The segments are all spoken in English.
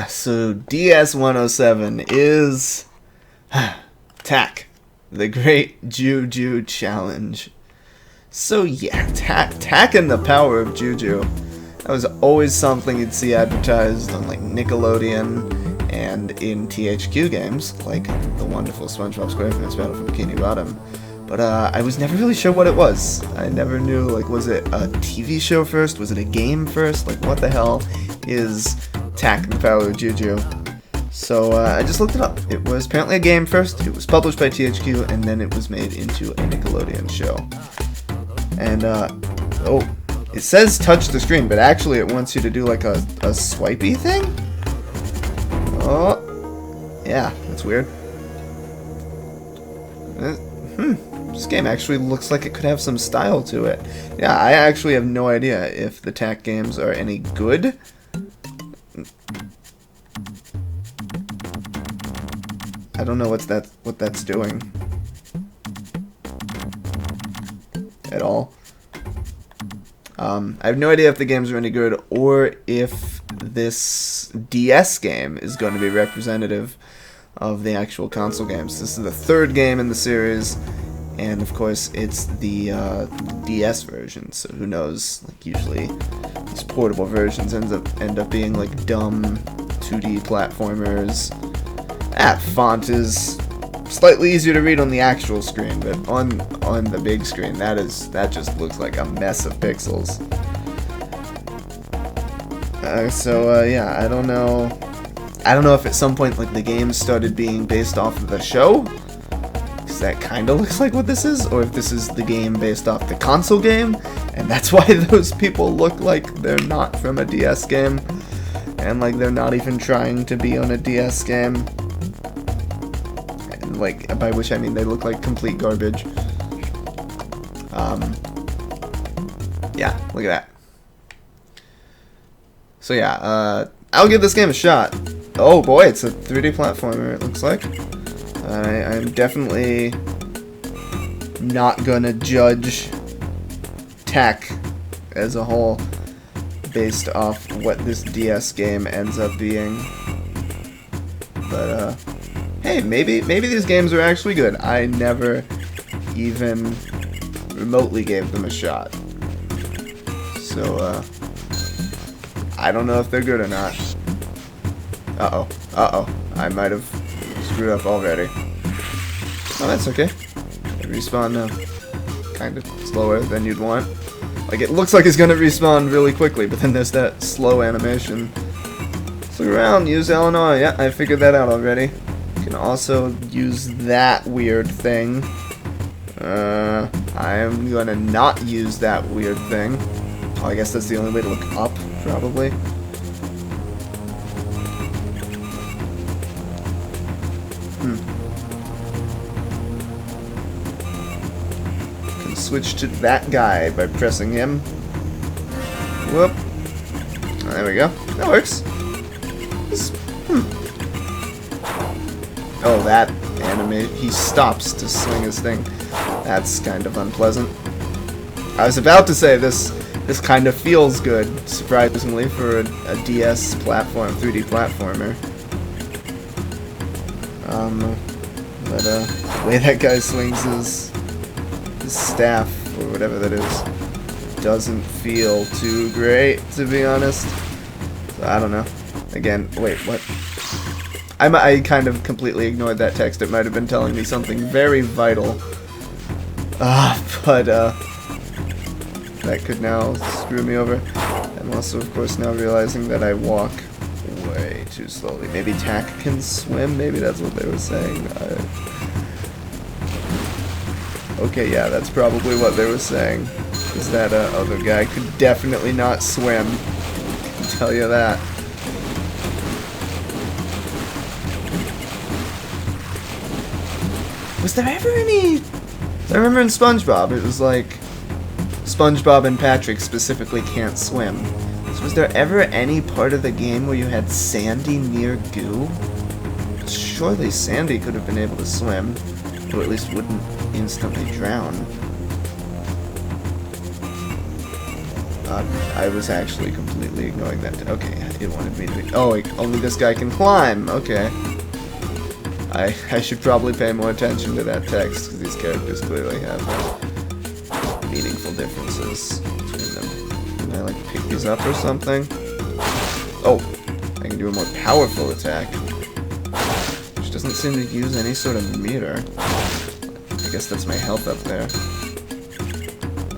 So DS-107 is TAC, the Great Juju Challenge. So yeah, TAC and the power of Juju. That was always something you'd see advertised on like Nickelodeon and in THQ games, like the wonderful SpongeBob SquarePants Battle for Bikini Bottom. But I was never really sure what it was. I never knew, like, was it a TV show first? Was it a game first? Like, what the hell is TAC and the Power of Juju? So I just looked it up. It was apparently a game first. It was published by THQ, and then it was made into a Nickelodeon show. And, oh, it says touch the screen, but actually it wants you to do, like, a swipey thing? Oh, yeah, that's weird. This game actually looks like it could have some style to it. Yeah, I actually have no idea if the TAC games are any good. I don't know what that's doing at all. I have no idea if the games are any good or if this DS game is going to be representative of the actual console games. This is the third game in the series, and of course it's the DS version, so who knows, like usually these portable versions end up being like dumb 2D platformers. That font is slightly easier to read on the actual screen, but on the big screen that just looks like a mess of pixels. Yeah, I don't know if at some point like the game started being based off of the show, because that kind of looks like what this is, or if this is the game based off the console game, and that's why those people look like they're not from a DS game, and like they're not even trying to be on a DS game, and like by which I mean they look like complete garbage. Yeah, look at that. So yeah, I'll give this game a shot. Oh boy, it's a 3D platformer, it looks like. I'm definitely not gonna judge TAC as a whole based off what this DS game ends up being. But, hey, maybe these games are actually good. I never even remotely gave them a shot. So, I don't know if they're good or not. Uh-oh. I might have screwed up already. Oh, that's okay. They respawn kind of slower than you'd want. Like, it looks like it's gonna respawn really quickly, but then there's that slow animation. Let's look around, use Illinois. Yeah, I figured that out already. You can also use that weird thing. I am gonna not use that weird thing. Oh, I guess that's the only way to look up, probably. Can switch to that guy by pressing him. Whoop. There we go. That works. Oh, that anime. He stops to swing his thing. That's kind of unpleasant. I was about to say this kind of feels good, surprisingly, for a DS platform, 3D platformer. But the way that guy swings his staff, or whatever that is, doesn't feel too great, to be honest. So, I don't know. Again, wait, what? I kind of completely ignored that text. It might have been telling me something very vital. But that could now screw me over. I'm also, of course, now realizing that I walk way too slowly. Maybe TAC can swim? Maybe that's what they were saying. Okay, yeah, that's probably what they were saying. Is that other guy could definitely not swim. I can tell you that. Was there ever any... I remember in SpongeBob, it was like SpongeBob and Patrick specifically can't swim. So was there ever any part of the game where you had Sandy near goo? Surely Sandy could have been able to swim, or at least wouldn't instantly drown. I was actually completely ignoring that. Okay, it wanted me to... Oh, only this guy can climb. Okay. I should probably pay more attention to that text, because these characters clearly have meaningful differences between them. Can I, like, pick these up or something? Oh, I can do a more powerful attack, which doesn't seem to use any sort of meter. I guess that's my health up there.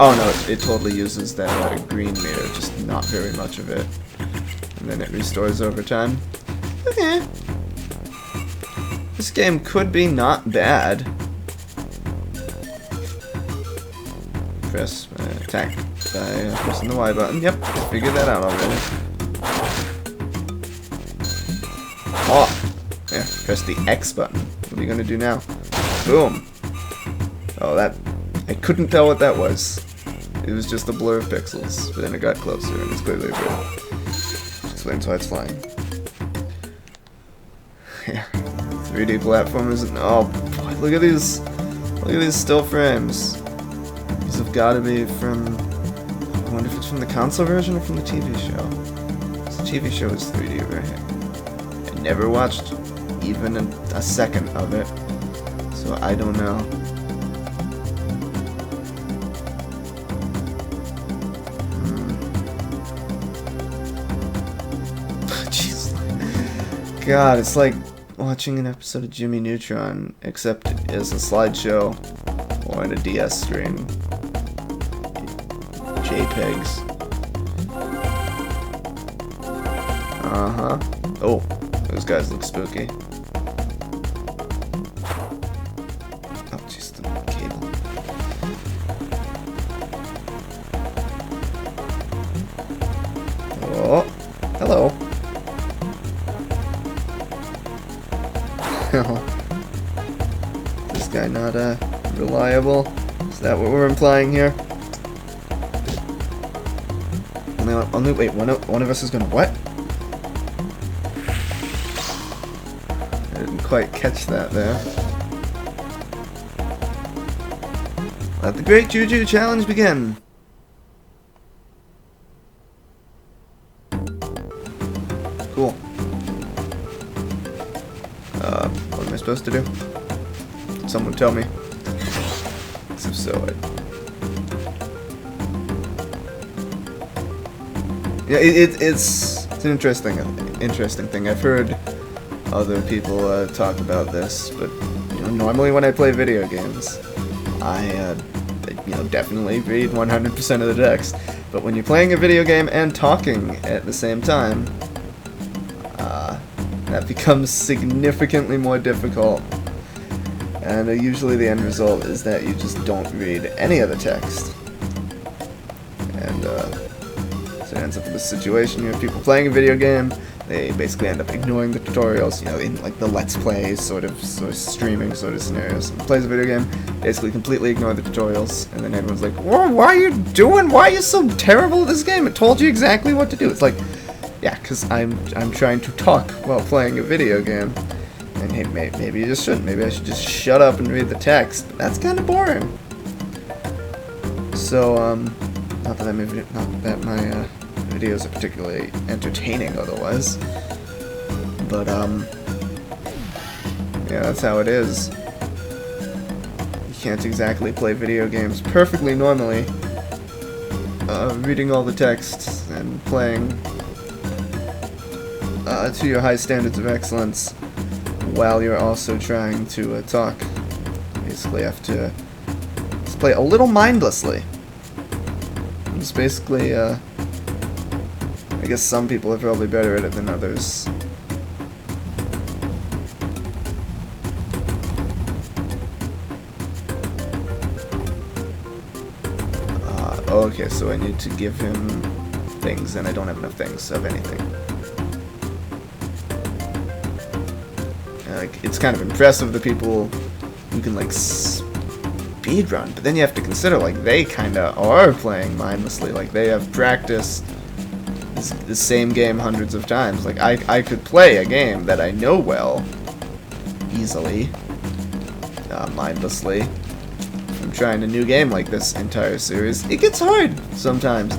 Oh no, it totally uses that green meter, just not very much of it. And then it restores over time. Okay. This game could be not bad. Press attack by pressing the Y button. Yep, figured that out already. Oh! Yeah, press the X button. What are you gonna do now? Boom! Oh, that... I couldn't tell what that was. It was just a blur of pixels, but then it got closer, and it's clearly a bird. Explains why it's flying. Yeah. 3D platformers. Oh, boy, look at these. Look at these still frames. These have got to be from... I wonder if it's from the console version or from the TV show. The TV show is 3D, right? I never watched even a second of it, so I don't know. Jeez. God, it's like watching an episode of Jimmy Neutron, except as a slideshow or on a DS screen. JPEGs. Uh-huh. Oh, those guys look spooky. Oh, jeez, the cable. Oh, hello. This guy not reliable? Is that what we're implying here? Only wait, one of us is gonna what? I didn't quite catch that there. Let the great Juju challenge begin. Cool. What am I supposed to do? Someone tell me. So yeah, it's an interesting thing. I've heard other people talk about this, but you know, normally when I play video games, I definitely read 100% of the text. But when you're playing a video game and talking at the same time, that becomes significantly more difficult. And usually the end result is that you just don't read any of the text. And so it ends up in this situation. You have people playing a video game, they basically end up ignoring the tutorials, you know, in like the Let's Play sort of streaming sort of scenarios. Someone plays a video game, basically completely ignore the tutorials, and then everyone's like, whoa, why are you so terrible at this game? It told you exactly what to do. It's like, yeah, because I'm trying to talk while playing a video game. And hey, maybe you just shouldn't. Maybe I should just shut up and read the text. But that's kind of boring. So, not that my videos are particularly entertaining otherwise. But, yeah, that's how it is. You can't exactly play video games perfectly normally. Reading all the text and playing to your high standards of excellence, while you're also trying to talk. Basically have to just play a little mindlessly. It's basically, I guess some people are probably better at it than others. Okay, so I need to give him things, and I don't have enough things of anything. Like, it's kind of impressive the people who can, like, speedrun, but then you have to consider, like, they kind of are playing mindlessly. Like, they have practiced the same game hundreds of times. Like, I could play a game that I know well, easily, mindlessly. I'm trying a new game like this entire series. It gets hard sometimes.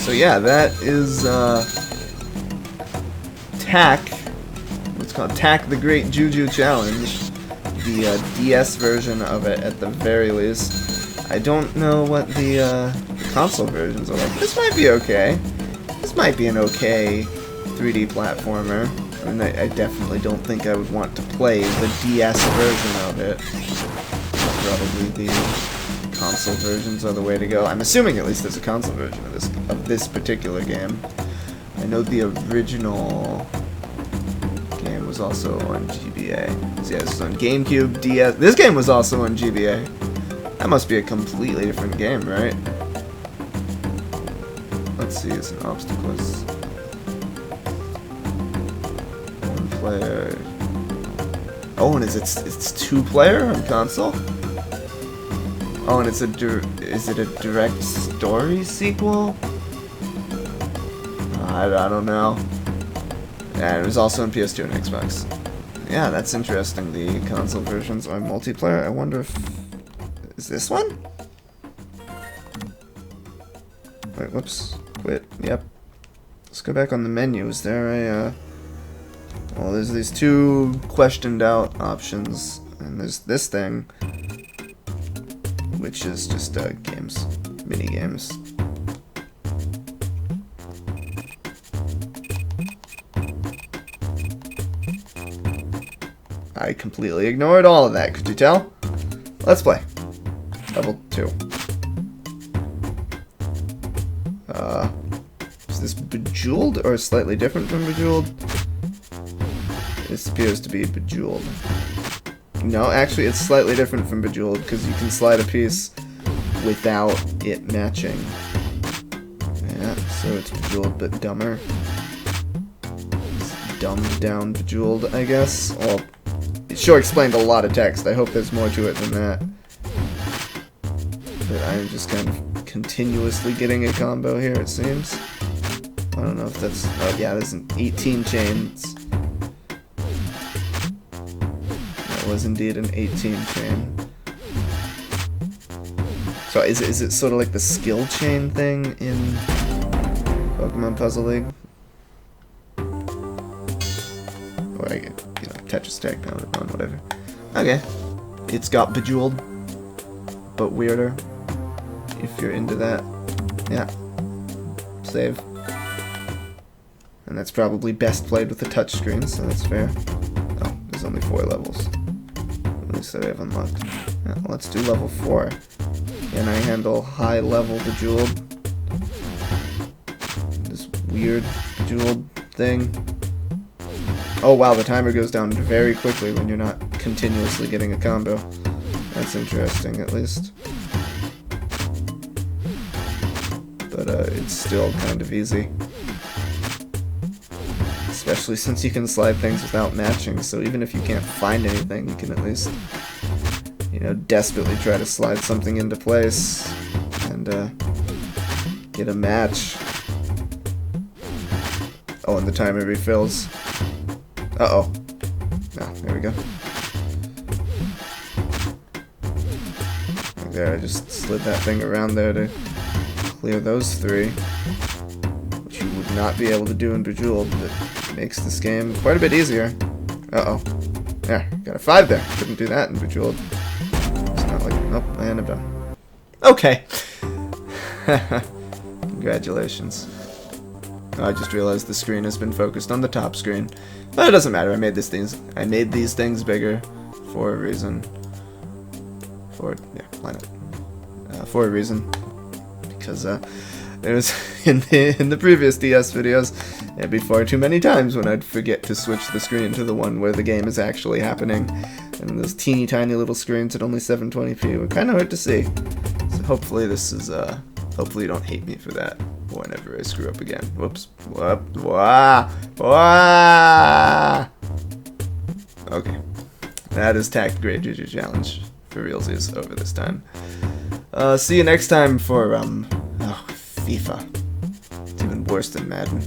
So yeah, that is Tak. What's called Tak the Great Juju Challenge. The DS version of it, at the very least. I don't know what the console versions are like. This might be okay. This might be an okay 3D platformer. I mean, I definitely don't think I would want to play the DS version of it. Probably the console versions are the way to go. I'm assuming at least there's a console version of this particular game. I know the original game was also on GBA. So yeah, this is on GameCube, DS. This game was also on GBA. That must be a completely different game, right? Let's see, it's an obstacles. One player. Oh, and it's 2-player on console? Oh, and it's is it a direct story sequel? I don't know. And it was also on PS2 and Xbox. Yeah, that's interesting. The console versions are multiplayer. I wonder if... Is this one? Wait, whoops. Quit. Yep. Let's go back on the menu. Is there a... Well, there's these 2 questioned out options. And there's this thing, which is just games. Mini-games. I completely ignored all of that, could you tell? Let's play. Level 2. Is this Bejeweled or slightly different from Bejeweled? This appears to be Bejeweled. No, actually it's slightly different from Bejeweled because you can slide a piece without it matching. Yeah, so it's Bejeweled but dumber. It's dumbed down Bejeweled, I guess. Well, it sure explained a lot of text. I hope there's more to it than that. But I'm just kind of continuously getting a combo here, it seems. I don't know if that's... Oh yeah, there's an 18 chains. That was indeed an 18 chain. So is it sort of like the skill chain thing in Pokemon Puzzle League? Or I get, Tetris Tag on whatever. Okay. It's got Bejeweled, but weirder. If you're into that. Yeah. Save. And that's probably best played with the touchscreen, so that's fair. Oh, there's only 4 levels. At least that I have unlocked. Yeah, let's do level 4. Can I handle high level Bejeweled? This weird Bejeweled thing. Oh wow, the timer goes down very quickly when you're not continuously getting a combo. That's interesting, at least. But it's still kind of easy. Especially since you can slide things without matching, so even if you can't find anything, you can at least, desperately try to slide something into place and get a match. Oh, and the timer refills. Uh-oh. Oh, there we go. Like there, I just slid that thing around there to clear those 3. Which you would not be able to do in Bejeweled, but makes this game quite a bit easier. Uh-oh. There, got a 5 there. Couldn't do that in Bejeweled. It's not like... Nope, and I'm done. Okay. Congratulations. Oh, I just realized the screen has been focused on the top screen. But it doesn't matter. I made these things bigger for a reason. For a reason. Because it was in the previous DS videos, it'd be far too many times when I'd forget to switch the screen to the one where the game is actually happening. And those teeny tiny little screens at only 720p were kind of hard to see. So hopefully this is hopefully you don't hate me for that whenever I screw up again. Whoops. Whoop. Wah. Wah. Okay. That is Tak the Great Juju Challenge for realsies over this time. See you next time for FIFA. It's even worse than Madden.